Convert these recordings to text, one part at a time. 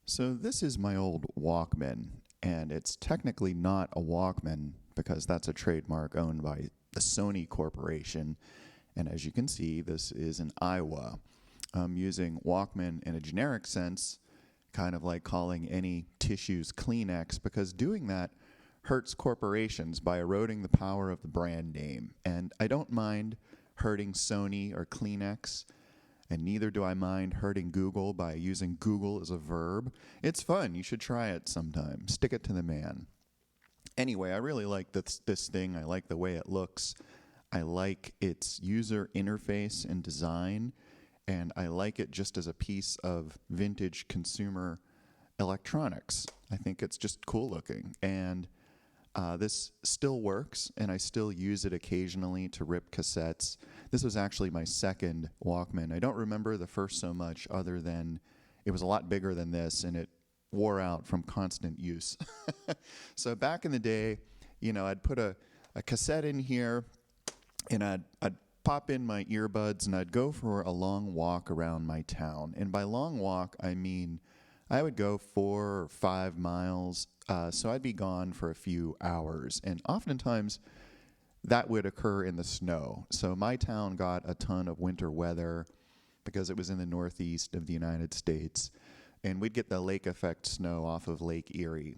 So this is my old Walkman, and it's technically not a Walkman because that's a trademark owned by the Sony Corporation. And as you can see, this is an Iowa. I'm using Walkman in a generic sense, kind of like calling any tissues Kleenex, because doing that hurts corporations by eroding the power of the brand name. And I don't mind hurting Sony or Kleenex, and neither do I mind hurting Google by using Google as a verb. It's fun. You should try it sometime. Stick it to the man. Anyway, I really like this thing. I like the way it looks. I like its user interface and design, and I like it just as a piece of vintage consumer electronics. I think it's just cool looking. And this still works, and I still use it occasionally to rip cassettes. This was actually my second Walkman. I don't remember the first so much, other than it was a lot bigger than this, and it wore out from constant use. So back in the day, I'd put a cassette in here, and I'd pop in my earbuds, and I'd go for a long walk around my town. And by long walk, I mean I would go 4 or 5 miles, so I'd be gone for a few hours. And oftentimes, that would occur in the snow. So my town got a ton of winter weather because it was in the northeast of the United States. And we'd get the lake effect snow off of Lake Erie.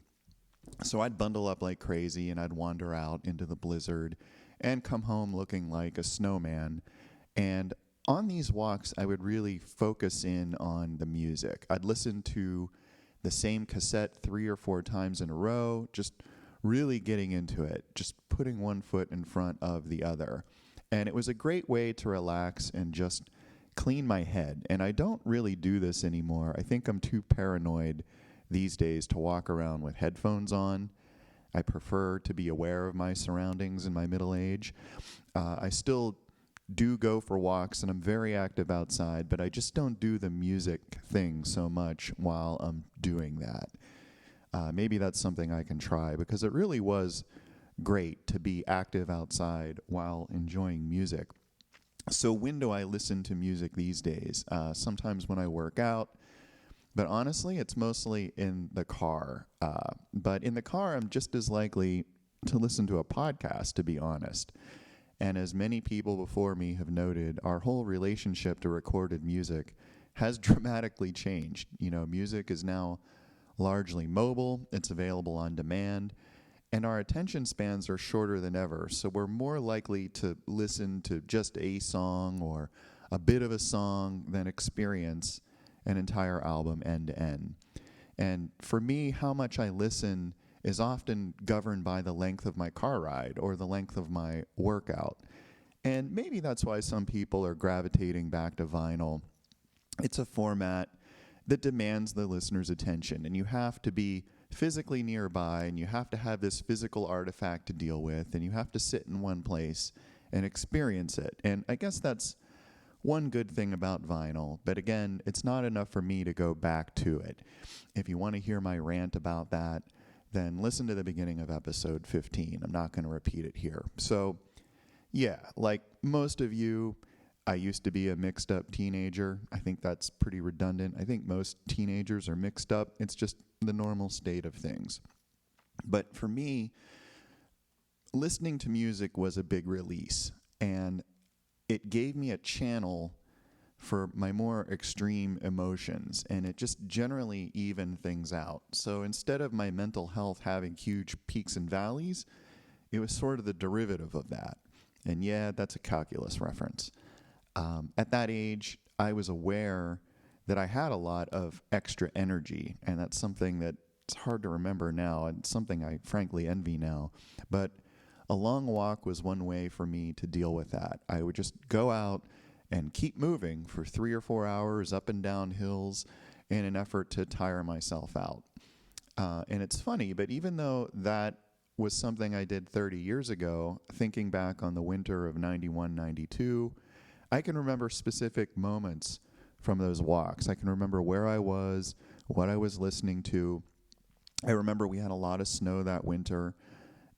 So I'd bundle up like crazy, and I'd wander out into the blizzard and come home looking like a snowman. And on these walks, I would really focus in on the music. I'd listen to the same cassette 3 or 4 times in a row, just really getting into it, just putting one foot in front of the other. And it was a great way to relax and just clean my head. And I don't really do this anymore. I think I'm too paranoid these days to walk around with headphones on. I prefer to be aware of my surroundings in my middle age. I still do go for walks, and I'm very active outside, but I just don't do the music thing so much while I'm doing that. Maybe that's something I can try, because it really was great to be active outside while enjoying music. So when do I listen to music these days? Sometimes when I work out, but honestly, it's mostly in the car. But in the car, I'm just as likely to listen to a podcast, to be honest. And as many people before me have noted, our whole relationship to recorded music has dramatically changed. Music is now largely mobile, it's available on demand, and our attention spans are shorter than ever. So we're more likely to listen to just a song or a bit of a song than experience an entire album end to end. And for me, how much I listen is often governed by the length of my car ride or the length of my workout. And maybe that's why some people are gravitating back to vinyl. It's a format that demands the listener's attention, and you have to be physically nearby, and you have to have this physical artifact to deal with, and you have to sit in one place and experience it. And I guess that's one good thing about vinyl, but again, it's not enough for me to go back to it. If you want to hear my rant about that, then listen to the beginning of episode 15. I'm not going to repeat it here. So, yeah, like most of you, I used to be a mixed up teenager. I think that's pretty redundant. I think most teenagers are mixed up. It's just the normal state of things. But for me, listening to music was a big release, and it gave me a channel for my more extreme emotions, and it just generally evened things out. So instead of my mental health having huge peaks and valleys, it was sort of the derivative of that. And yeah, that's a calculus reference. At that age, I was aware that I had a lot of extra energy, and that's something that's hard to remember now, and something I frankly envy now. But a long walk was one way for me to deal with that. I would just go out and keep moving for 3 or 4 hours up and down hills in an effort to tire myself out. And it's funny, but even though that was something I did 30 years ago, thinking back on the winter of 91, 92, I can remember specific moments from those walks. I can remember where I was, what I was listening to. I remember we had a lot of snow that winter,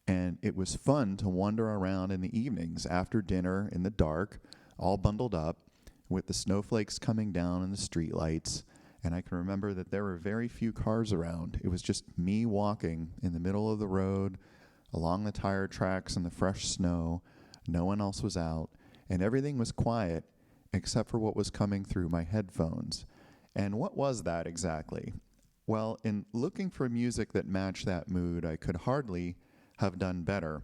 and it was fun to wander around in the evenings after dinner in the dark, all bundled up, with the snowflakes coming down and the streetlights, And I can remember that there were very few cars around. It was just me walking in the middle of the road, along the tire tracks in the fresh snow. No one else was out, and everything was quiet except for what was coming through my headphones. And what was that exactly? Well, in looking for music that matched that mood, I could hardly have done better.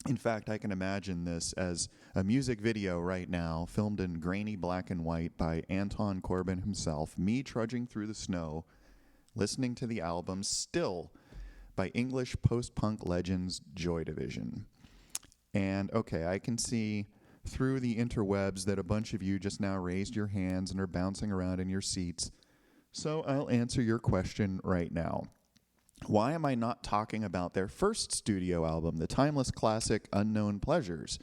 In fact, I can imagine this as a music video right now, filmed in grainy black and white by Anton Corbijn himself, me trudging through the snow, listening to the album Still by English post-punk legends Joy Division. And okay, I can see through the interwebs that a bunch of you just now raised your hands and are bouncing around in your seats. So I'll answer your question right now. Why am I not talking about their first studio album, the timeless classic Unknown Pleasures?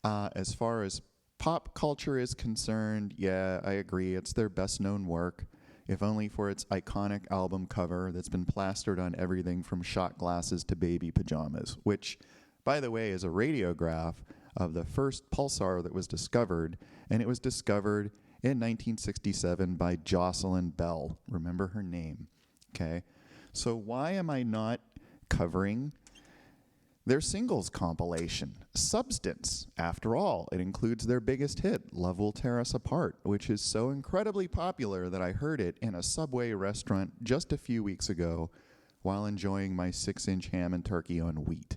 As far as pop culture is concerned, yeah, I agree, it's their best known work, if only for its iconic album cover that's been plastered on everything from shot glasses to baby pajamas, which, by the way, is a radiograph of the first pulsar that was discovered, and it was discovered in 1967 by Jocelyn Bell. Remember her name, okay? So why am I not covering their singles compilation, Substance? After all, it includes their biggest hit, Love Will Tear Us Apart, which is so incredibly popular that I heard it in a Subway restaurant just a few weeks ago while enjoying my 6-inch ham and turkey on wheat.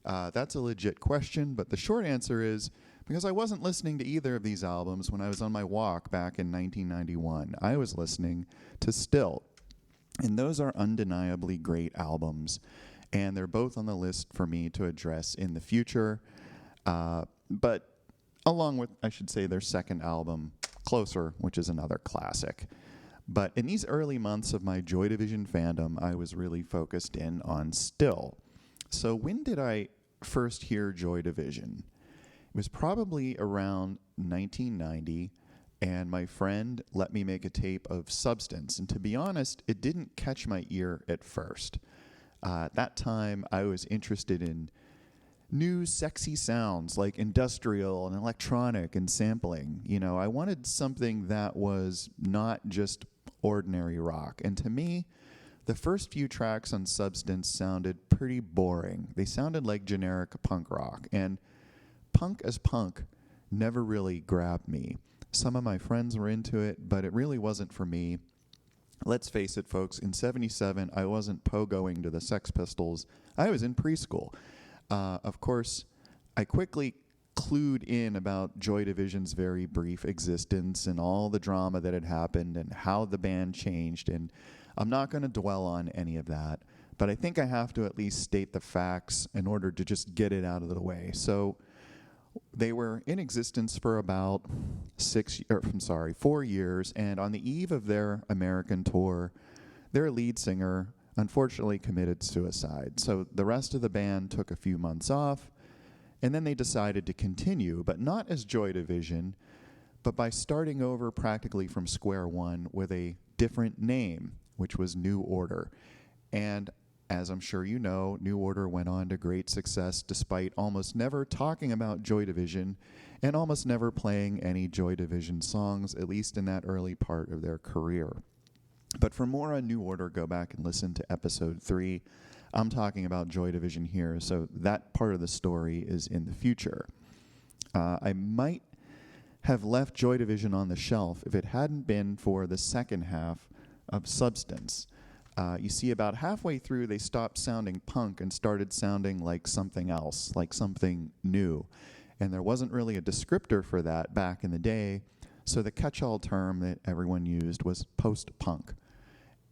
That's a legit question, but the short answer is because I wasn't listening to either of these albums when I was on my walk back in 1991. I was listening to Still. And those are undeniably great albums, and they're both on the list for me to address in the future. But along with, I should say, their second album, Closer, which is another classic. But in these early months of my Joy Division fandom, I was really focused in on Still. So when did I first hear Joy Division? It was probably around 1990. And my friend let me make a tape of Substance. And to be honest, it didn't catch my ear at first. At that time, I was interested in new sexy sounds like industrial and electronic and sampling. You know, I wanted something that was not just ordinary rock. And to me, the first few tracks on Substance sounded pretty boring. They sounded like generic punk rock. And punk as punk never really grabbed me. Some of my friends were into it, but it really wasn't for me. Let's face it, folks, in 77, I wasn't pogoing to the Sex Pistols. I was in preschool. Of course, I quickly clued in about Joy Division's very brief existence and all the drama that had happened and how the band changed, and I'm not going to dwell on any of that, but I think I have to at least state the facts in order to just get it out of the way. So they were in existence for about 4 years, and on the eve of their American tour, their lead singer unfortunately committed suicide. So the rest of the band took a few months off, and then they decided to continue, but not as Joy Division, but by starting over practically from square one with a different name, which was New Order. And as I'm sure you know, New Order went on to great success despite almost never talking about Joy Division and almost never playing any Joy Division songs, at least in that early part of their career. But for more on New Order, go back and listen to episode 3. I'm talking about Joy Division here, so that part of the story is in the future. I might have left Joy Division on the shelf if it hadn't been for the second half of Substance. You see, about halfway through, they stopped sounding punk and started sounding like something else, like something new. And there wasn't really a descriptor for that back in the day, so the catch-all term that everyone used was post-punk.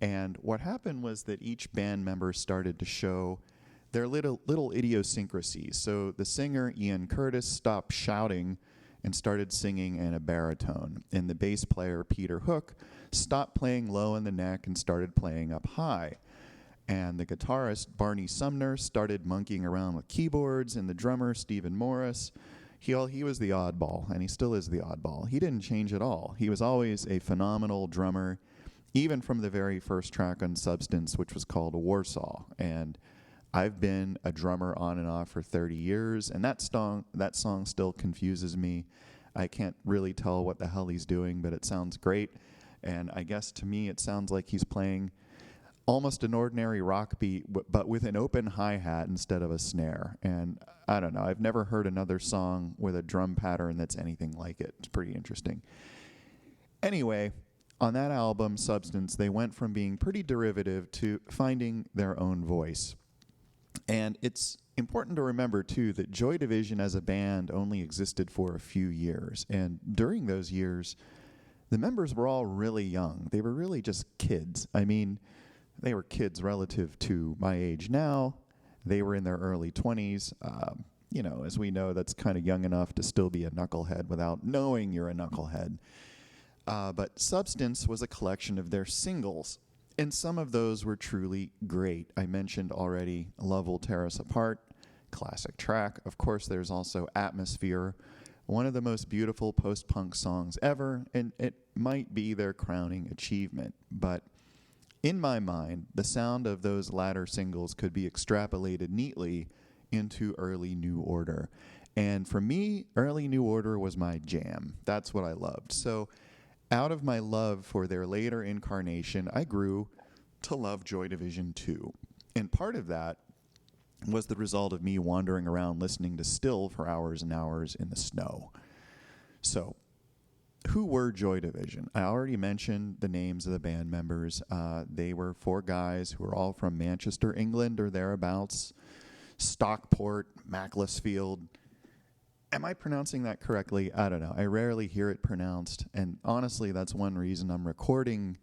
And what happened was that each band member started to show their little idiosyncrasies. So the singer, Ian Curtis, stopped shouting and started singing in a baritone. And the bass player, Peter Hook, stopped playing low in the neck and started playing up high. And the guitarist, Barney Sumner, started monkeying around with keyboards, and the drummer, Stephen Morris, he was the oddball, and he still is the oddball. He didn't change at all. He was always a phenomenal drummer, even from the very first track on Substance, which was called Warsaw. And I've been a drummer on and off for 30 years, and that song still confuses me. I can't really tell what the hell he's doing, but it sounds great. And I guess to me it sounds like he's playing almost an ordinary rock beat, but with an open hi-hat instead of a snare. And I don't know, I've never heard another song with a drum pattern that's anything like it. It's pretty interesting. Anyway, on that album, Substance, they went from being pretty derivative to finding their own voice. And it's important to remember, too, that Joy Division as a band only existed for a few years. And during those years, the members were all really young. They were really just kids. I mean, they were kids relative to my age now. They were in their early 20s. As we know, that's kind of young enough to still be a knucklehead without knowing you're a knucklehead. But Substance was a collection of their singles, and some of those were truly great. I mentioned already Love Will Tear Us Apart, classic track. Of course, there's also Atmosphere, one of the most beautiful post-punk songs ever, and it might be their crowning achievement. But in my mind, the sound of those latter singles could be extrapolated neatly into early New Order. And for me, early New Order was my jam. That's what I loved. So out of my love for their later incarnation, I grew to love Joy Division too. And part of that was the result of me wandering around listening to Still for hours and hours in the snow. So, who were Joy Division? I already mentioned the names of the band members. They were four guys who were all from Manchester, England, or thereabouts. Stockport, Macclesfield. Am I pronouncing that correctly? I don't know. I rarely hear it pronounced. And honestly, that's one reason I'm recording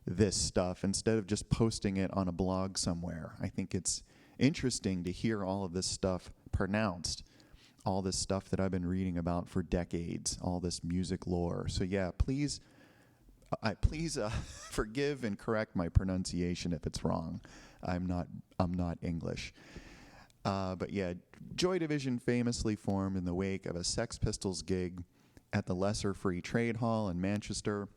this stuff instead of just posting it on a blog somewhere. I think it's interesting to hear all of this stuff pronounced. All this stuff that I've been reading about for decades, all this music lore. So yeah, please forgive and correct my pronunciation if it's wrong. I'm not English. But yeah, Joy Division famously formed in the wake of a Sex Pistols gig at the Lesser Free Trade Hall in Manchester.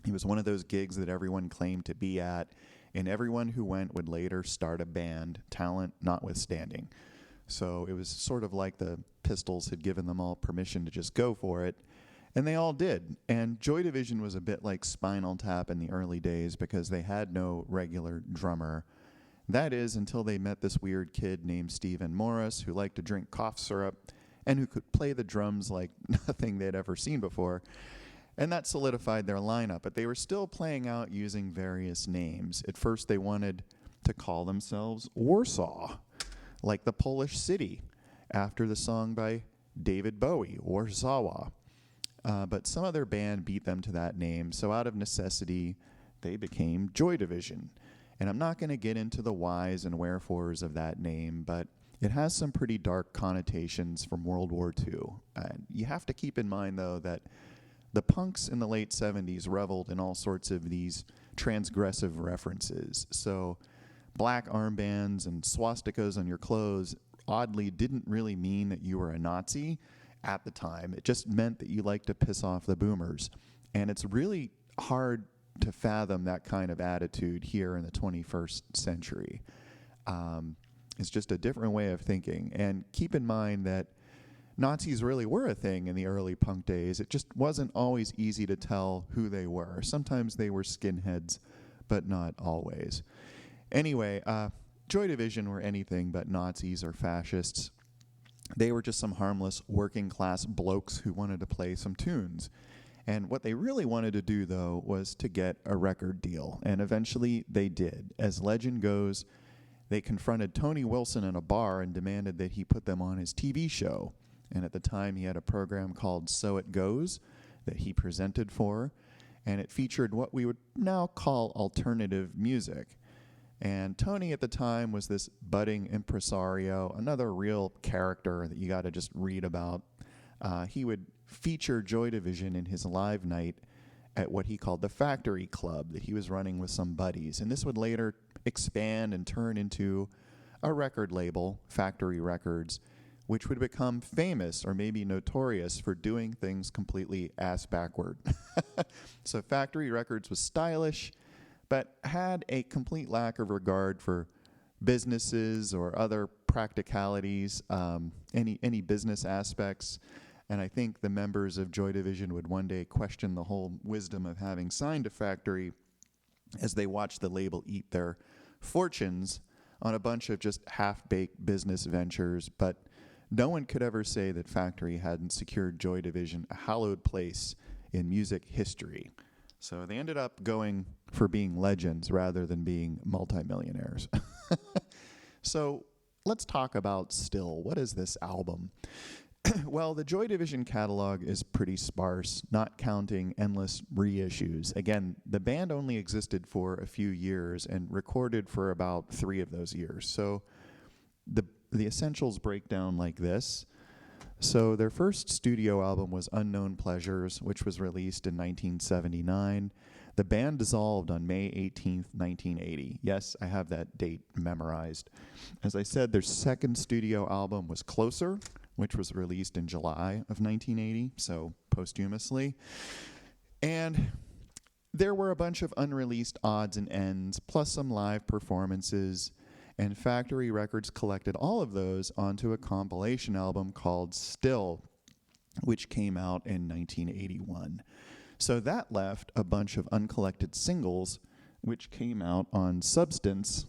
It was one of those gigs that everyone claimed to be at, and everyone who went would later start a band, talent notwithstanding. So it was sort of like the Pistols had given them all permission to just go for it, and they all did. And Joy Division was a bit like Spinal Tap in the early days because they had no regular drummer. That is, until they met this weird kid named Stephen Morris who liked to drink cough syrup and who could play the drums like nothing they'd ever seen before. And that solidified their lineup, but they were still playing out using various names. At first they wanted to call themselves Warsaw, like the Polish city, after the song by David Bowie, Warsaw. But some other band beat them to that name, so out of necessity, they became Joy Division. And I'm not going to get into the whys and wherefores of that name, but it has some pretty dark connotations from World War II. You have to keep in mind, though, that the punks in the late 70s reveled in all sorts of these transgressive references. So black armbands and swastikas on your clothes oddly didn't really mean that you were a Nazi at the time. It just meant that you liked to piss off the boomers. And it's really hard to fathom that kind of attitude here in the 21st century. It's just a different way of thinking. And keep in mind that Nazis really were a thing in the early punk days. It just wasn't always easy to tell who they were. Sometimes they were skinheads, but not always. Anyway, Joy Division were anything but Nazis or fascists. They were just some harmless working class blokes who wanted to play some tunes. And what they really wanted to do, though, was to get a record deal. And eventually they did. As legend goes, they confronted Tony Wilson in a bar and demanded that he put them on his TV show. And at the time, he had a program called So It Goes that he presented for. And it featured what we would now call alternative music. And Tony at the time was this budding impresario, another real character that you got to just read about. He would feature Joy Division in his live night at what he called the Factory Club that he was running with some buddies. And this would later expand and turn into a record label, Factory Records, which would become famous or maybe notorious for doing things completely ass-backward. So Factory Records was stylish, but had a complete lack of regard for businesses or other practicalities, any business aspects. And I think the members of Joy Division would one day question the whole wisdom of having signed to Factory as they watched the label eat their fortunes on a bunch of just half-baked business ventures. But no one could ever say that Factory hadn't secured Joy Division a hallowed place in music history. So they ended up going for being legends rather than being multimillionaires. So let's talk about Still. What is this album? Well, the Joy Division catalog is pretty sparse, not counting endless reissues. Again, the band only existed for a few years and recorded for about 3 of those years. So the essentials break down like this. So their first studio album was Unknown Pleasures, which was released in 1979. The band dissolved on May 18th, 1980. Yes, I have that date memorized. As I said, their second studio album was Closer, which was released in July of 1980, so posthumously. And there were a bunch of unreleased odds and ends, plus some live performances, and Factory Records collected all of those onto a compilation album called Still, which came out in 1981. So that left a bunch of uncollected singles, which came out on Substance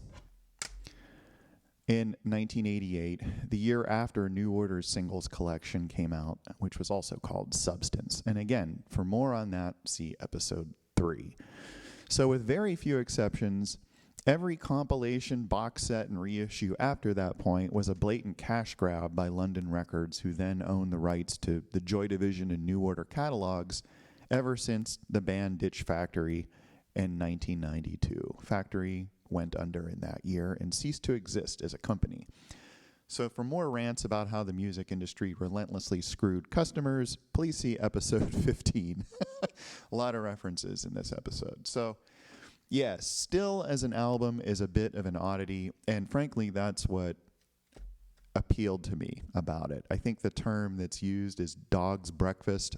in 1988, the year after New Order's singles collection came out, which was also called Substance. And again, for more on that, see episode 3. So with very few exceptions, every compilation, box set, and reissue after that point was a blatant cash grab by London Records, who then owned the rights to the Joy Division and New Order catalogs ever since the band ditched Factory in 1992. Factory went under in that year and ceased to exist as a company. So for more rants about how the music industry relentlessly screwed customers, please see episode 15. A lot of references in this episode. So yes, Still as an album is a bit of an oddity, and frankly, that's what appealed to me about it. I think the term that's used is dog's breakfast.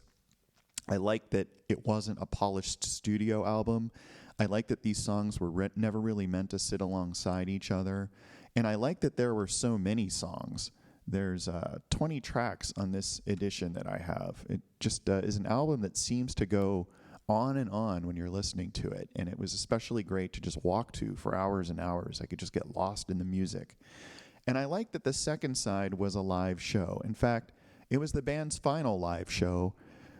I like that it wasn't a polished studio album. I like that these songs were never really meant to sit alongside each other. And I like that there were so many songs. There's 20 tracks on this edition that I have. It just is an album that seems to go on and on when you're listening to it. And it was especially great to just walk to for hours and hours. I could just get lost in the music. And I like that the second side was a live show. In fact, it was the band's final live show,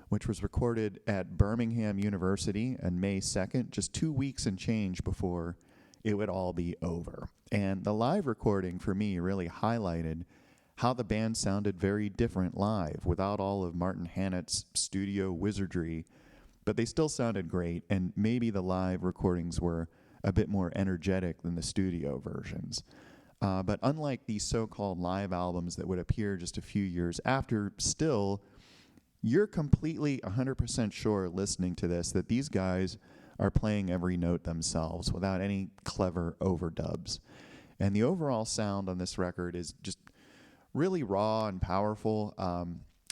which was recorded at Birmingham University on May 2nd, just 2 weeks and change before it would all be over. And the live recording, for me, really highlighted how the band sounded very different live, without all of Martin Hannett's studio wizardry, but they still sounded great, and maybe the live recordings were a bit more energetic than the studio versions. But unlike these so-called live albums that would appear just a few years after, Still, you're completely 100% sure listening to this that these guys are playing every note themselves without any clever overdubs. And the overall sound on this record is just really raw and powerful,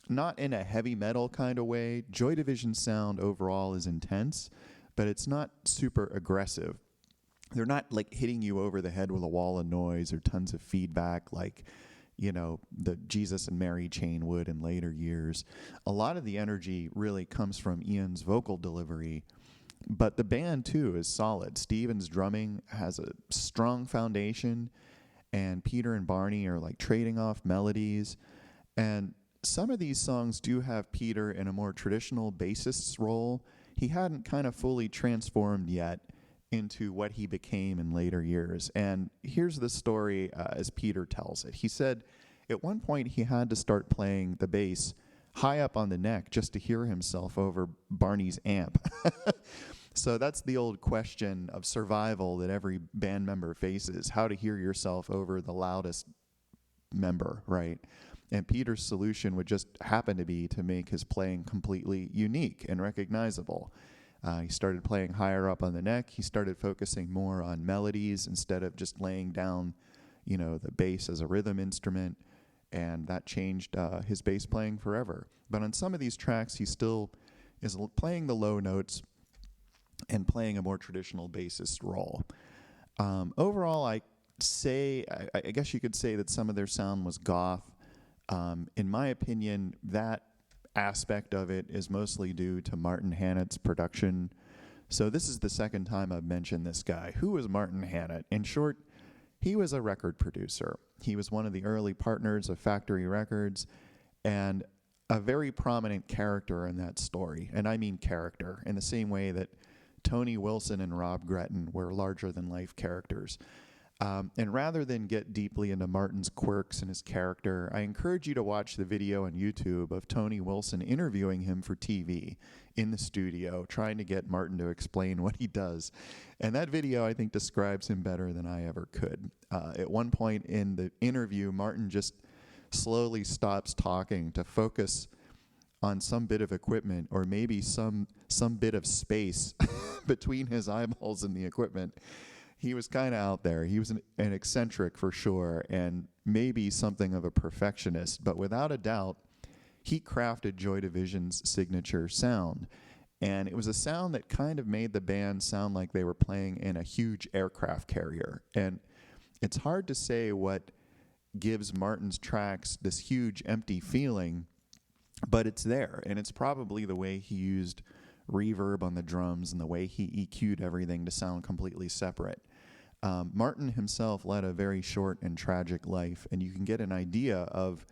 not in a heavy metal kind of way. Joy Division's sound overall is intense, but it's not super aggressive. They're not like hitting you over the head with a wall of noise or tons of feedback like, you know, the Jesus and Mary chain would in later years. A lot of the energy really comes from Ian's vocal delivery, but the band too is solid. Steven's drumming has a strong foundation, and Peter and Barney are like trading off melodies. And some of these songs do have Peter in a more traditional bassist's role. He hadn't kind of fully transformed yet into what he became in later years. And here's the story as Peter tells it. He said at one point he had to start playing the bass high up on the neck just to hear himself over Barney's amp. So that's the old question of survival that every band member faces, how to hear yourself over the loudest member, right? And Peter's solution would just happen to be to make his playing completely unique and recognizable. He started playing higher up on the neck. He started focusing more on melodies instead of just laying down, you know, the bass as a rhythm instrument. And that changed his bass playing forever. But on some of these tracks, he still is playing the low notes and playing a more traditional bassist role. Overall, I guess you could say that some of their sound was goth. In my opinion, that aspect of it is mostly due to Martin Hannett's production. So this is the second time I've mentioned this guy. Who was Martin Hannett? In short, he was a record producer. He was one of the early partners of Factory Records and a very prominent character in that story. And I mean character, in the same way that Tony Wilson and Rob Gretton were larger-than-life characters. And rather than get deeply into Martin's quirks and his character, I encourage you to watch the video on YouTube of Tony Wilson interviewing him for TV in the studio, trying to get Martin to explain what he does. And that video, I think, describes him better than I ever could. At one point in the interview, Martin just slowly stops talking to focus on some bit of equipment, or maybe some bit of space between his eyeballs and the equipment. He was kind of out there. He was an eccentric for sure, and maybe something of a perfectionist, but without a doubt, he crafted Joy Division's signature sound. And it was a sound that kind of made the band sound like they were playing in a huge aircraft carrier. And it's hard to say what gives Martin's tracks this huge empty feeling, but it's there. And it's probably the way he used reverb on the drums and the way he EQ'd everything to sound completely separate. Martin himself led a very short and tragic life, and you can get an idea of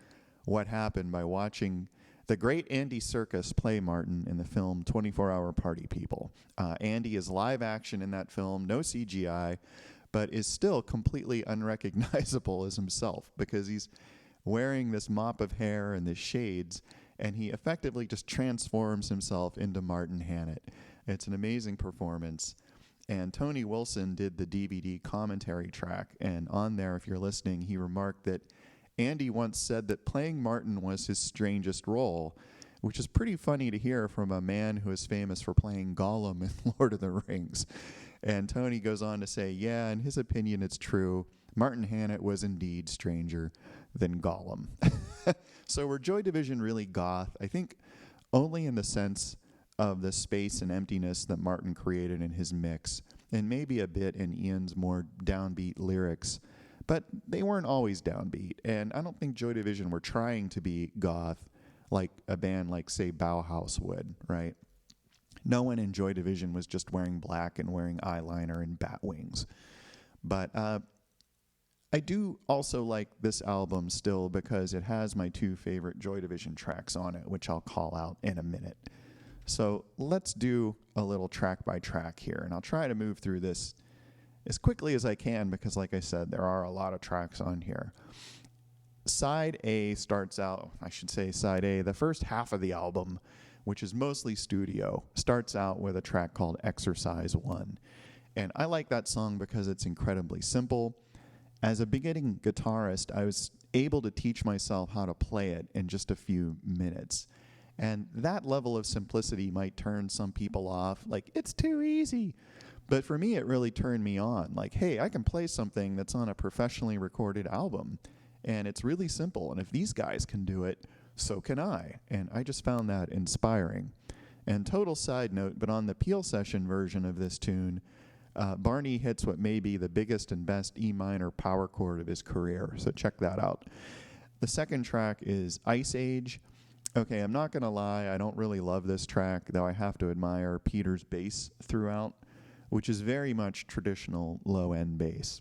what happened by watching the great Andy Serkis play Martin in the film 24-Hour Party People. Andy is live action in that film, no CGI, but is still completely unrecognizable as himself because he's wearing this mop of hair and the shades, and he effectively just transforms himself into Martin Hannett. It's an amazing performance. And Tony Wilson did the DVD commentary track, and on there, if you're listening, he remarked that Andy once said that playing Martin was his strangest role, which is pretty funny to hear from a man who is famous for playing Gollum in Lord of the Rings. And Tony goes on to say, yeah, in his opinion, it's true. Martin Hannett was indeed stranger than Gollum. So were Joy Division really goth? I think only in the sense of the space and emptiness that Martin created in his mix, and maybe a bit in Ian's more downbeat lyrics. But they weren't always downbeat, and I don't think Joy Division were trying to be goth like a band like, say, Bauhaus would, right? No one in Joy Division was just wearing black and wearing eyeliner and bat wings. But I do also like this album still because it has my two favorite Joy Division tracks on it, which I'll call out in a minute. So let's do a little track by track here, and I'll try to move through this as quickly as I can because, like I said, there are a lot of tracks on here. Side A starts out, Side A, the first half of the album, which is mostly studio, starts out with a track called Exercise 1. And I like that song because it's incredibly simple. As a beginning guitarist, I was able to teach myself how to play it in just a few minutes. And that level of simplicity might turn some people off, like, it's too easy. But for me, it really turned me on. Like, hey, I can play something that's on a professionally recorded album, and it's really simple. And if these guys can do it, so can I. And I just found that inspiring. And total side note, but on the Peel Session version of this tune, Barney hits what may be the biggest and best E minor power chord of his career. So check that out. The second track is Ice Age. Okay, I'm not going to lie, I don't really love this track, though I have to admire Peter's bass throughout, which is very much traditional low-end bass.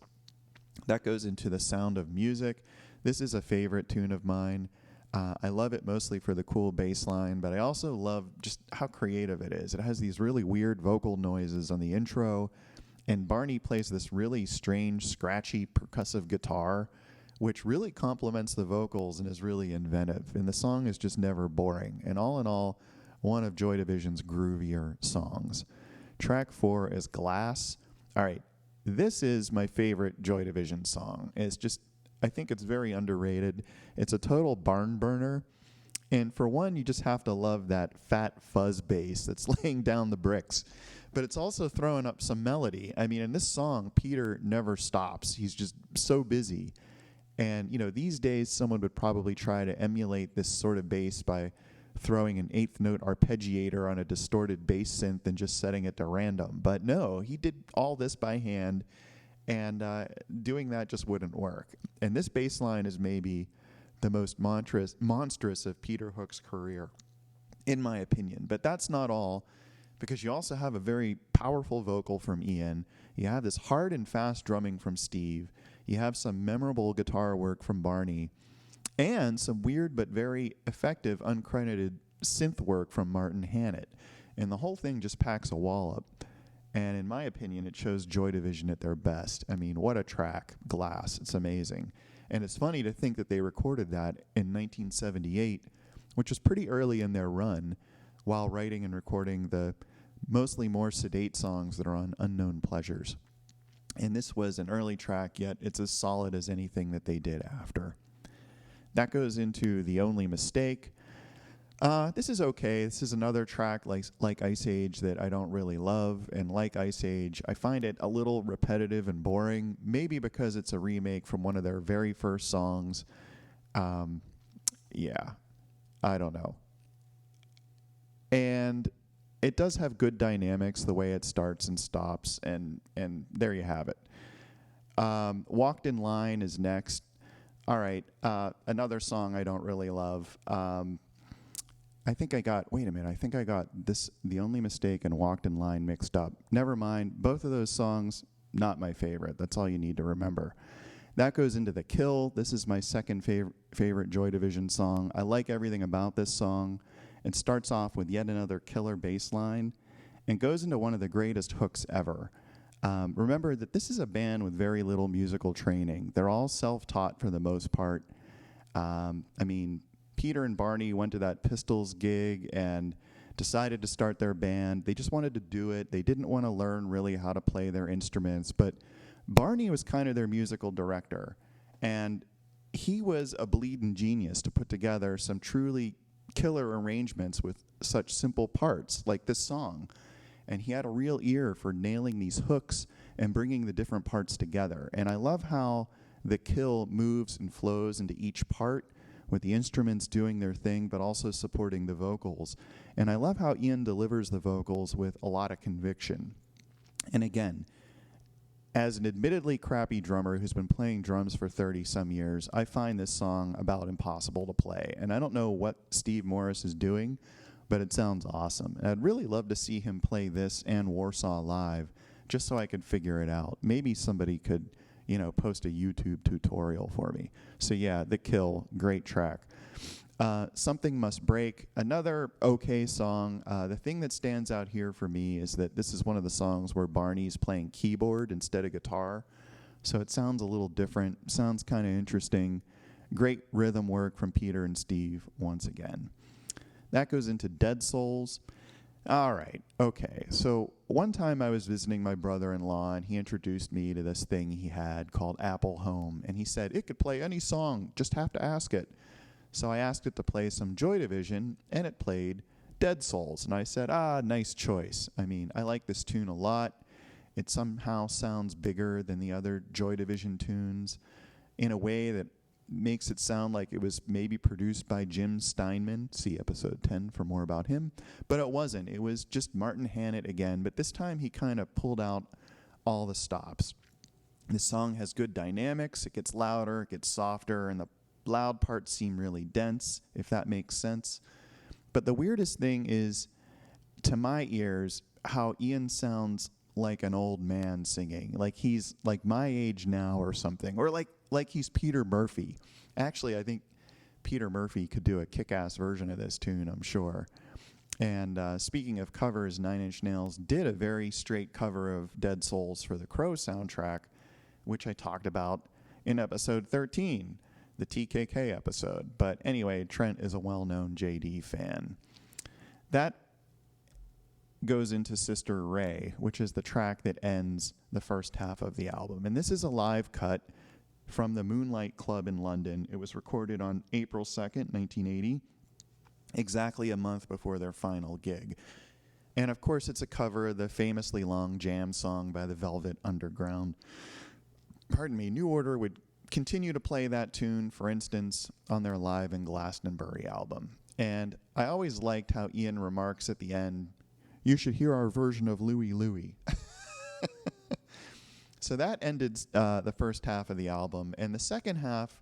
That goes into The Sound of Music. This is a favorite tune of mine. I love it mostly for the cool bass line, but I also love just how creative it is. It has these really weird vocal noises on the intro, and Barney plays this really strange, scratchy, percussive guitar, which really complements the vocals and is really inventive. And the song is just never boring. And all in all, one of Joy Division's groovier songs. Track 4 is Glass. All right, this is my favorite Joy Division song. I think it's very underrated. It's a total barn burner. And for one, you just have to love that fat fuzz bass that's laying down the bricks. But it's also throwing up some melody. I mean, in this song, Peter never stops. He's just so busy. And, these days, someone would probably try to emulate this sort of bass by throwing an eighth note arpeggiator on a distorted bass synth and just setting it to random. But no, he did all this by hand, and doing that just wouldn't work. And this bass line is maybe the most monstrous of Peter Hook's career. in my opinion. But that's not all, because you also have a very powerful vocal from Ian. You have this hard and fast drumming from Steve. You have some memorable guitar work from Barney, and some weird but very effective uncredited synth work from Martin Hannett. And the whole thing just packs a wallop. And in my opinion, it shows Joy Division at their best. I mean, what a track, Glass. It's amazing. And it's funny to think that they recorded that in 1978, which was pretty early in their run, while writing and recording the mostly more sedate songs that are on Unknown Pleasures. And this was an early track, yet it's as solid as anything that they did after. That goes into The Only Mistake. This is okay. This is another track like Ice Age that I don't really love. And like Ice Age, I find it a little repetitive and boring, maybe because it's a remake from one of their very first songs. Yeah, I don't know. And it does have good dynamics, the way it starts and stops, and there you have it. Walked in Line is next. All right, another song I don't really love. I think I got this, The Only Mistake and Walked in Line mixed up. Never mind, both of those songs, not my favorite. That's all you need to remember. That goes into The Kill. This is my second favorite Joy Division song. I like everything about this song. It starts off with yet another killer bass line and goes into one of the greatest hooks ever. Remember that this is a band with very little musical training. They're all self-taught for the most part. Peter and Barney went to that Pistols gig and decided to start their band. They just wanted to do it. They didn't want to learn really how to play their instruments, but Barney was kind of their musical director, and he was a bleeding genius to put together some truly killer arrangements with such simple parts like this song. And he had a real ear for nailing these hooks and bringing the different parts together. And I love how The Kill moves and flows into each part, with the instruments doing their thing, but also supporting the vocals. And I love how Ian delivers the vocals with a lot of conviction. And again, as an admittedly crappy drummer who's been playing drums for 30-some years, I find this song about impossible to play. And I don't know what Steve Morris is doing, but it sounds awesome. And I'd really love to see him play this and Warsaw live, just so I could figure it out. Maybe somebody could post a YouTube tutorial for me. So yeah, The Kill, great track. Something Must Break, another okay song. The thing that stands out here for me is that this is one of the songs where Barney's playing keyboard instead of guitar. So it sounds a little different, sounds kind of interesting. Great rhythm work from Peter and Steve once again. That goes into Dead Souls. All right, okay. So one time I was visiting my brother-in-law, and he introduced me to this thing he had called Apple Home. And he said, it could play any song, just have to ask it. So I asked it to play some Joy Division, and it played Dead Souls. And I said, nice choice. I mean, I like this tune a lot. It somehow sounds bigger than the other Joy Division tunes in a way that makes it sound like it was maybe produced by Jim Steinman. See episode 10 for more about him. But it wasn't. It was just Martin Hannett again. But this time he kind of pulled out all the stops. This song has good dynamics. It gets louder, it gets softer, and the loud parts seem really dense, if that makes sense. But the weirdest thing is, to my ears, how Ian sounds like an old man singing, like he's like my age now or something, or like he's Peter Murphy. Actually, I think Peter Murphy could do a kick-ass version of this tune, I'm sure. And speaking of covers, Nine Inch Nails did a very straight cover of Dead Souls for the Crow soundtrack, which I talked about in episode 13, the TKK episode. But anyway, Trent is a well-known JD fan. That goes into Sister Ray, which is the track that ends the first half of the album. And this is a live cut from the Moonlight Club in London. It was recorded on April 2nd, 1980, exactly a month before their final gig. And of course, it's a cover of the famously long Jam song by the Velvet Underground. Pardon me, New Order would continue to play that tune, for instance, on their Live in Glastonbury album. And I always liked how Ian remarks at the end, "You should hear our version of Louie Louie." So that ended the first half of the album. And the second half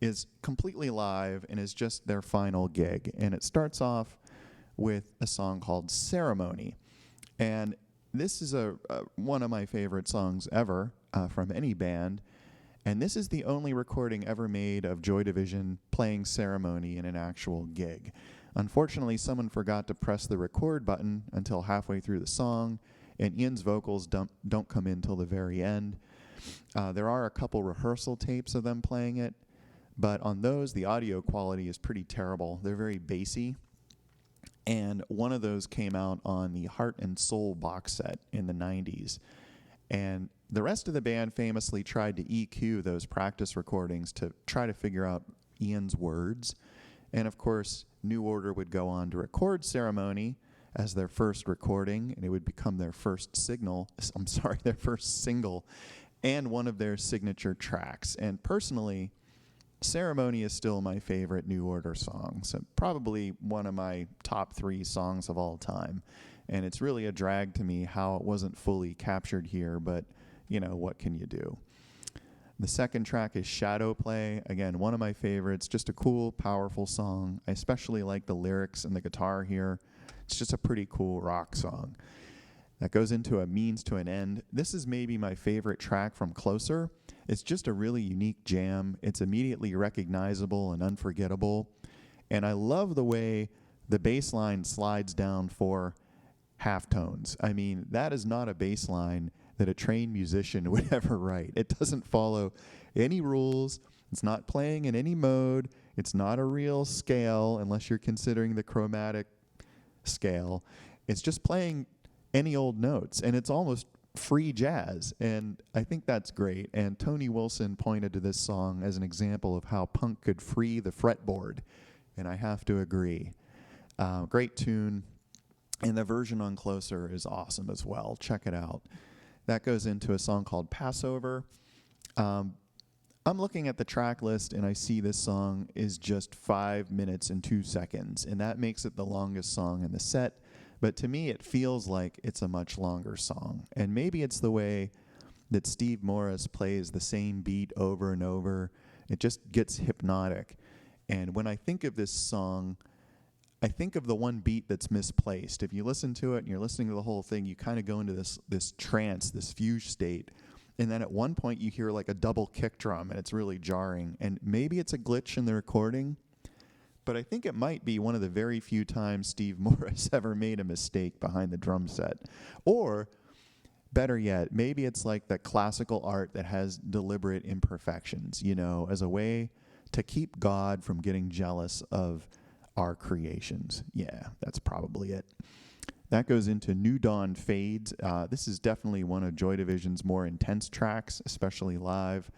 is completely live and is just their final gig. And it starts off with a song called Ceremony. And this is one of my favorite songs ever from any band. And this is the only recording ever made of Joy Division playing Ceremony in an actual gig. Unfortunately, someone forgot to press the record button until halfway through the song, and Ian's vocals don't come in till the very end. There are a couple rehearsal tapes of them playing it, but on those, the audio quality is pretty terrible. They're very bassy. And one of those came out on the Heart and Soul box set in the 90s. And the rest of the band famously tried to EQ those practice recordings to try to figure out Ian's words. And of course, New Order would go on to record Ceremony as their first recording, and it would become their first their first single, and one of their signature tracks. And personally, Ceremony is still my favorite New Order song, so probably one of my top 3 songs of all time. And it's really a drag to me how it wasn't fully captured here, but, what can you do? The second track is Shadow Play. Again, one of my favorites, just a cool, powerful song. I especially like the lyrics and the guitar here. It's just a pretty cool rock song. That goes into A Means to an End. This is maybe my favorite track from Closer. It's just a really unique jam. It's immediately recognizable and unforgettable. And I love the way the bass line slides down 4 half tones. I mean, that is not a bass line that a trained musician would ever write. It doesn't follow any rules. It's not playing in any mode. It's not a real scale unless you're considering the chromatic scale. It's just playing any old notes, and it's almost free jazz, and I think that's great. And Tony Wilson pointed to this song as an example of how punk could free the fretboard, and I have to agree. Great tune, and the version on Closer is awesome as well. Check it out. That goes into a song called Passover. I'm looking at the track list, and I see this song is just 5 minutes and 2 seconds, and that makes it the longest song in the set. But to me, it feels like it's a much longer song. And maybe it's the way that Steve Morris plays the same beat over and over. It just gets hypnotic. And when I think of this song, I think of the one beat that's misplaced. If you listen to it and you're listening to the whole thing, you kind of go into this trance, this fugue state. And then at one point you hear like a double kick drum, and it's really jarring. And maybe it's a glitch in the recording, but I think it might be one of the very few times Steve Morris ever made a mistake behind the drum set. Or, better yet, maybe it's like the classical art that has deliberate imperfections, as a way to keep God from getting jealous of our creations. Yeah, that's probably it. That goes into New Dawn Fades. This is definitely one of Joy Division's more intense tracks, especially live.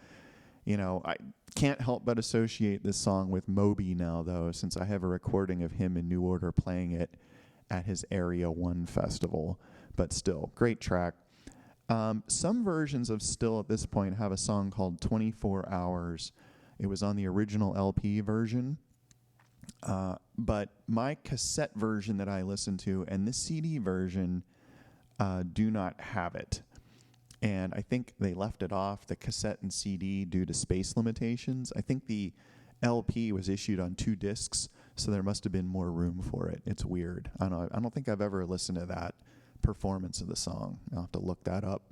I can't help but associate this song with Moby now, though, since I have a recording of him in New Order playing it at his Area 1 festival. But still, great track. Some versions of Still at this point have a song called 24 Hours. It was on the original LP version. But my cassette version that I listened to and this CD version do not have it. And I think they left it off the cassette and CD due to space limitations. I think the LP was issued on 2 discs, so there must have been more room for it. It's weird. I don't think I've ever listened to that performance of the song. I'll have to look that up.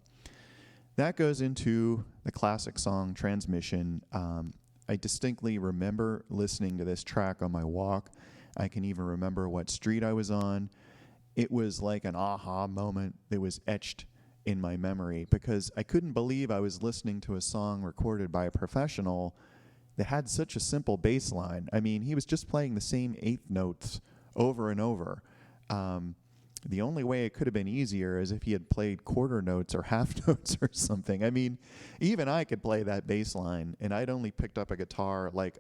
That goes into the classic song Transmission. I distinctly remember listening to this track on my walk. I can even remember what street I was on. It was like an aha moment that was etched in my memory, because I couldn't believe I was listening to a song recorded by a professional that had such a simple bass line. I mean, he was just playing the same 8th notes over and over. The only way it could have been easier is if he had played quarter notes or half notes or something. I mean, even I could play that bass line, and I'd only picked up a guitar like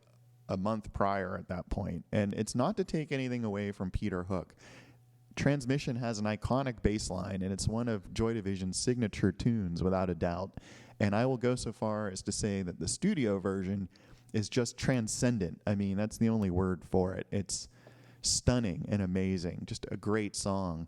a month prior at that point. And it's not to take anything away from Peter Hook. Transmission has an iconic bass line, and it's one of Joy Division's signature tunes, without a doubt. And I will go so far as to say that the studio version is just transcendent. I mean, that's the only word for it. It's stunning and amazing, just a great song.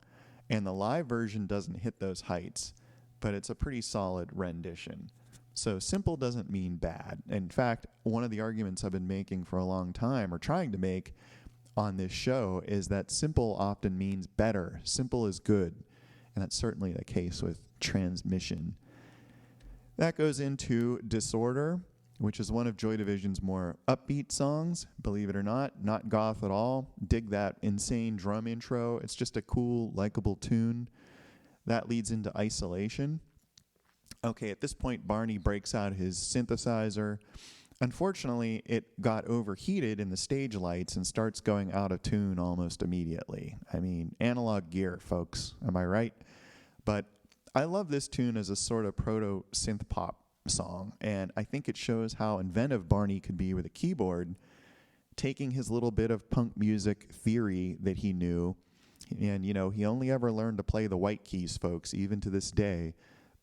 And the live version doesn't hit those heights, but it's a pretty solid rendition. So simple doesn't mean bad. In fact, one of the arguments I've been making for a long time, or trying to make, on this show is that simple often means better. Simple is good. And that's certainly the case with Transmission. That goes into Disorder, which is one of Joy Division's more upbeat songs, believe it or not goth at all. Dig that insane drum intro. It's just a cool, likable tune. That leads into Isolation. Okay, at this point, Barney breaks out his synthesizer. Unfortunately, it got overheated in the stage lights and starts going out of tune almost immediately. I mean, analog gear, folks. Am I right? But I love this tune as a sort of proto-synth pop song, and I think it shows how inventive Barney could be with a keyboard, taking his little bit of punk music theory that he knew. And, you know, he only ever learned to play the white keys, folks, even to this day.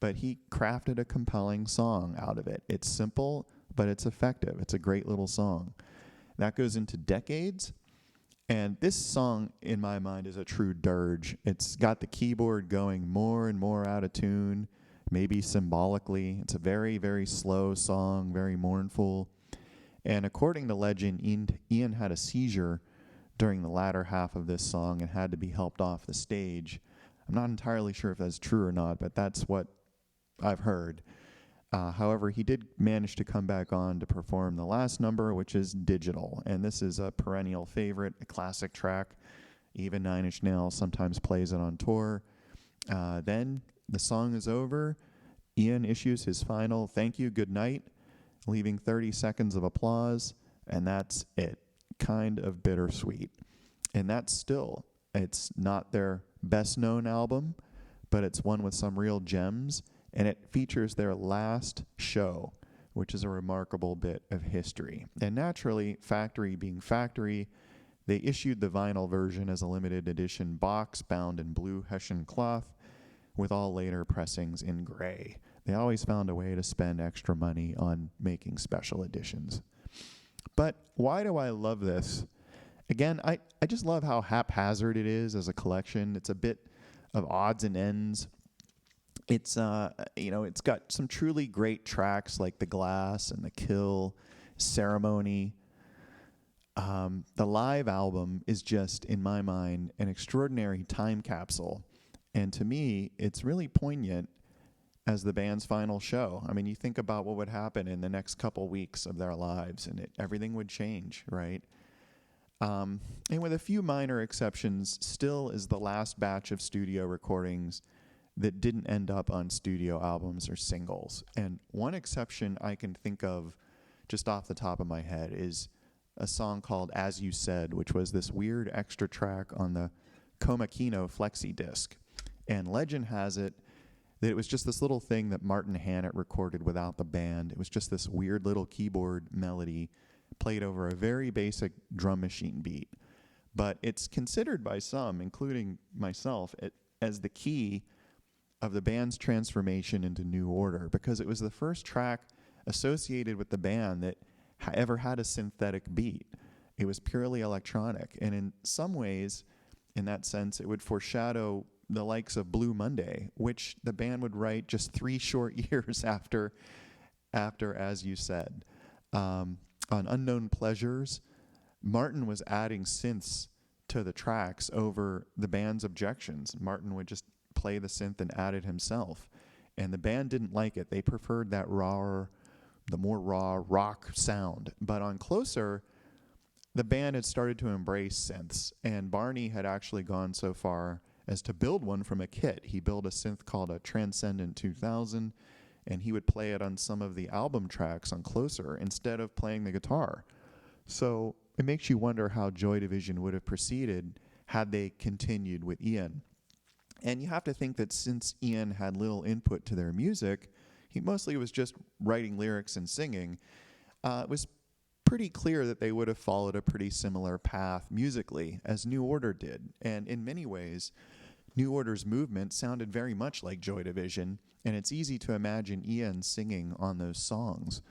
But he crafted a compelling song out of it. It's simple, but it's effective. It's a great little song. That goes into Decades. And this song, in my mind, is a true dirge. It's got the keyboard going more and more out of tune, maybe symbolically. It's a very, very slow song, very mournful. And according to legend, Ian had a seizure during the latter half of this song and had to be helped off the stage. I'm not entirely sure if that's true or not, but that's what I've heard. However, he did manage to come back on to perform the last number, which is Digital. And this is a perennial favorite, a classic track. Even Nine Inch Nails sometimes plays it on tour. Then the song is over. Ian issues his final thank you, good night, leaving 30 seconds of applause, and that's it. Kind of bittersweet. And that's still, it's not their best known album, but it's one with some real gems, and it features their last show, which is a remarkable bit of history. And naturally, Factory being Factory, they issued the vinyl version as a limited edition box bound in blue Hessian cloth, with all later pressings in gray. They always found a way to spend extra money on making special editions. But why do I love this? Again, I just love how haphazard it is as a collection. It's a bit of odds and ends. It's it's got some truly great tracks like The Glass and The Kill, Ceremony. The live album is just, in my mind, an extraordinary time capsule. And to me, it's really poignant as the band's final show. I mean, you think about what would happen in the next couple weeks of their lives, and everything would change, right? And with a few minor exceptions, still is the last batch of studio recordings that didn't end up on studio albums or singles. And one exception I can think of just off the top of my head is a song called As You Said, which was this weird extra track on the Coma Kino flexi disc. And legend has it that it was just this little thing that Martin Hannett recorded without the band. It was just this weird little keyboard melody played over a very basic drum machine beat. But it's considered by some, including myself, as the key of the band's transformation into New Order, because it was the first track associated with the band that ever had a synthetic beat. It was purely electronic. And in some ways, in that sense, it would foreshadow the likes of Blue Monday, which the band would write just 3 short years after As You Said. On Unknown Pleasures, Martin was adding synths to the tracks over the band's objections. Martin would just play the synth and add it himself. And the band didn't like it. They preferred that the more raw rock sound. But on Closer, the band had started to embrace synths, and Barney had actually gone so far as to build one from a kit. He built a synth called a Transcendent 2000, and he would play it on some of the album tracks on Closer instead of playing the guitar. So it makes you wonder how Joy Division would have proceeded had they continued with Ian. And you have to think that since Ian had little input to their music, he mostly was just writing lyrics and singing. It was pretty clear that they would have followed a pretty similar path musically as New Order did. And in many ways, New Order's movement sounded very much like Joy Division, and it's easy to imagine Ian singing on those songs.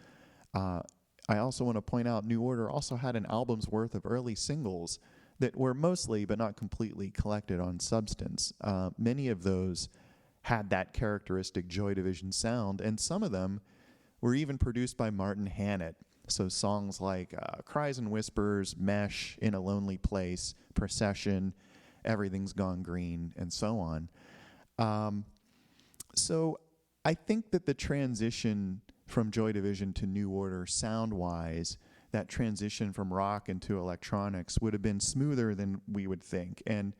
I also want to point out New Order also had an album's worth of early singles that were mostly, but not completely, collected on Substance. Many of those had that characteristic Joy Division sound, and some of them were even produced by Martin Hannett. So songs like Cries and Whispers, Mesh, In a Lonely Place, Procession, Everything's Gone Green, and so on. So I think that the transition from Joy Division to New Order sound-wise, that transition from rock into electronics would have been smoother than we would think. And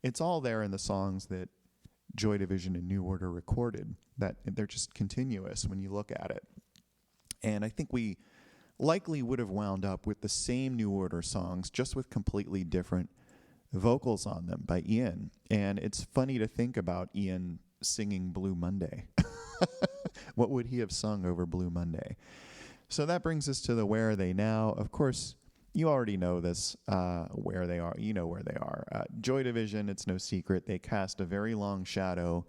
it's all there in the songs that Joy Division and New Order recorded, that they're just continuous when you look at it. And I think we likely would have wound up with the same New Order songs, just with completely different vocals on them by Ian. And it's funny to think about Ian singing Blue Monday. What would he have sung over Blue Monday? So that brings us to the Where Are They Now? Of course, you already know this, where they are. You know where they are. Joy Division, it's no secret, they cast a very long shadow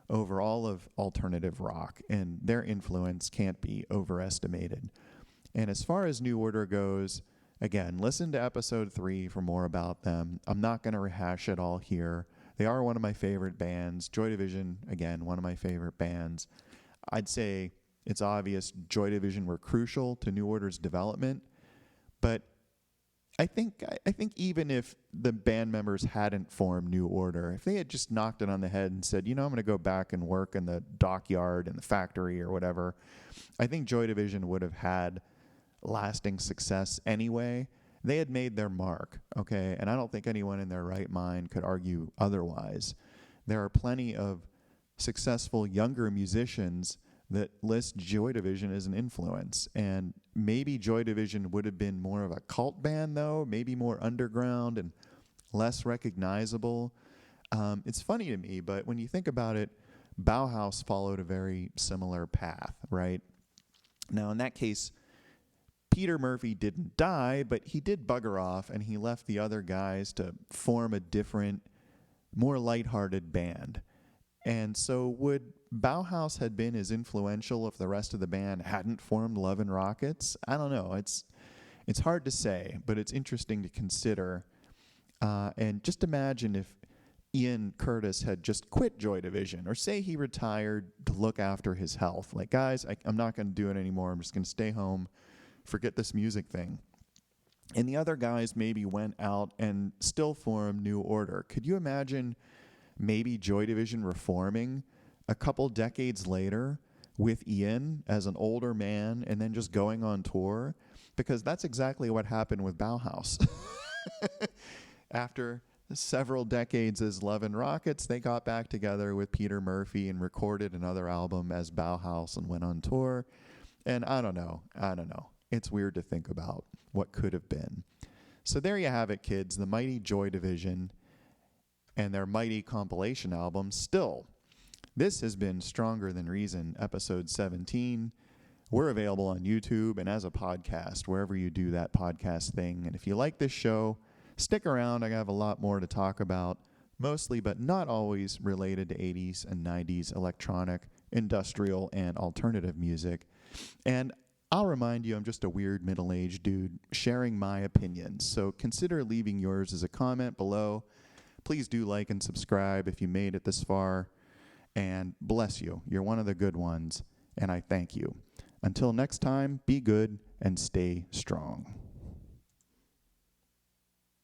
over all of alternative rock, and their influence can't be overestimated. And as far as New Order goes, again, listen to episode 3 for more about them. I'm not going to rehash it all here. They are one of my favorite bands. Joy Division, again, one of my favorite bands. I'd say it's obvious Joy Division were crucial to New Order's development, but I think even if the band members hadn't formed New Order, if they had just knocked it on the head and said, I'm going to go back and work in the dockyard and the factory or whatever, I think Joy Division would have had lasting success anyway. They had made their mark, okay? And I don't think anyone in their right mind could argue otherwise. There are plenty of successful younger musicians that list Joy Division as an influence. And maybe Joy Division would have been more of a cult band, though, maybe more underground and less recognizable. It's funny to me, but when you think about it, Bauhaus followed a very similar path, right? Now, in that case, Peter Murphy didn't die, but he did bugger off, and he left the other guys to form a different, more lighthearted band. And so would Bauhaus had been as influential if the rest of the band hadn't formed Love and Rockets? I don't know. It's hard to say, but it's interesting to consider. And just imagine if Ian Curtis had just quit Joy Division, or say he retired to look after his health. Like, guys, I'm not going to do it anymore. I'm just going to stay home, forget this music thing. And the other guys maybe went out and still formed New Order. Could you imagine maybe Joy Division reforming a couple decades later with Ian as an older man and then just going on tour? Because that's exactly what happened with Bauhaus. After several decades as Love and Rockets, they got back together with Peter Murphy and recorded another album as Bauhaus and went on tour. And I don't know. It's weird to think about what could have been. So there you have it, kids. The mighty Joy Division and their mighty compilation album, Still. This has been Stronger Than Reason, episode 17. We're available on YouTube and as a podcast, wherever you do that podcast thing. And if you like this show, stick around. I have a lot more to talk about, mostly but not always related to 80s and 90s electronic, industrial, and alternative music. And I'll remind you, I'm just a weird middle-aged dude sharing my opinions. So consider leaving yours as a comment below. Please do like and subscribe if you made it this far. And bless you. You're one of the good ones, and I thank you. Until next time, be good and stay strong.